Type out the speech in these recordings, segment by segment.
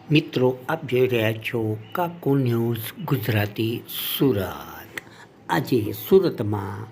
મિત્રો, આપ જોઈ રહ્યા છો કાકો ન્યૂઝ ગુજરાતી સુરત. આજે સુરતમાં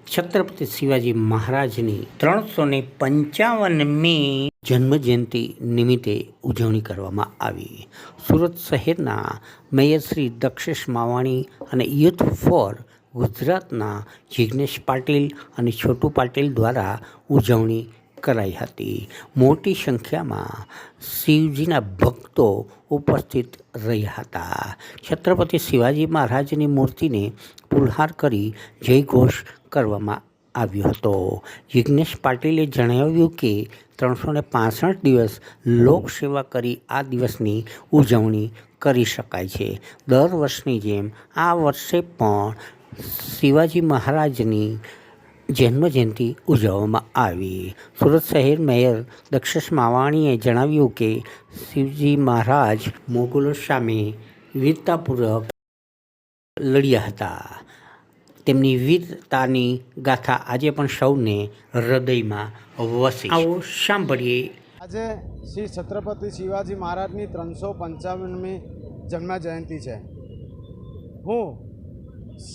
છત્રપતિ શિવાજી મહારાજની 355મી જન્મજયંતિ નિમિત્તે ઉજવણી કરવામાં આવી. સુરત શહેરના મેયર શ્રી દક્ષેશ માવાણી અને યુથ ફોર ગુજરાતના જિગ્નેશ પાટીલ અને છોટુ પાટીલ દ્વારા ઉજવણી કરાઈ હતી. મોટી સંખ્યામાં શિવજીના ભક્તો ઉપસ્થિત રહ્યા હતા. છત્રપતિ શિવાજી મહારાજની મૂર્તિને ફૂલહાર કરી જયઘોષ કરવામાં આવ્યો હતો. જિગ્નેશ પાટીલે જણાવ્યું કે 365 દિવસ લોકસેવા કરી આ દિવસની ઉજવણી કરી શકાય છે. દર વર્ષની જેમ આ વર્ષે પણ શિવાજી મહારાજની જન્મજયંતિ ઉજવવામાં આવી. સુરત શહેર મેયર દક્ષેશ માવાણીએ જણાવ્યું કે શિવજી મહારાજ મોગલો સામે વીરતાપૂર્વક લડ્યા હતા. તેમની વીરતાની ગાથા આજે પણ સૌને હૃદયમાં વસે. આવો સાંભળીએ. આજે શ્રી છત્રપતિ શિવાજી મહારાજની 355મી જન્મજયંતિ છે. હું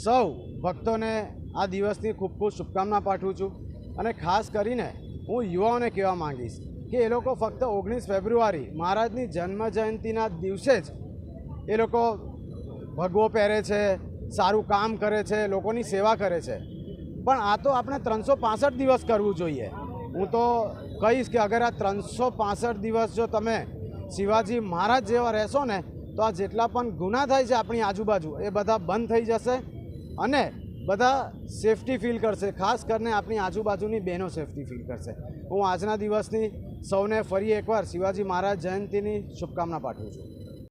સૌ ભક્તોને આ દિવસની ખૂબ ખૂબ શુભકામના પાઠવું છું અને ખાસ કરીને હું યુવાઓને કહેવા માંગીશ કે એ લોકો ફક્ત 19 ફેબ્રુઆરી મહારાજની જન્મજયંતિના દિવસે જ એ લોકો ભગવો પહેરે છે, સારું કામ કરે છે, લોકોની સેવા કરે છે, પણ આ તો આપણે 365 દિવસ કરવું જોઈએ. હું તો કહીશ કે અગર આ 365 દિવસ જો તમે શિવાજી મહારાજ જેવા રહેશો ને તો આ જેટલા પણ ગુના થાય છે આપણી આજુબાજુ એ બધા બંધ થઈ જશે અને બધા સેફટી ફીલ કરશે. ખાસ કરીને આપણી આજુબાજુની બહેનો સેફટી ફીલ કરશે. હું આજના દિવસની સૌને ફરી એકવાર શિવાજી મહારાજ જયંતિની શુભકામના પાઠવું છું.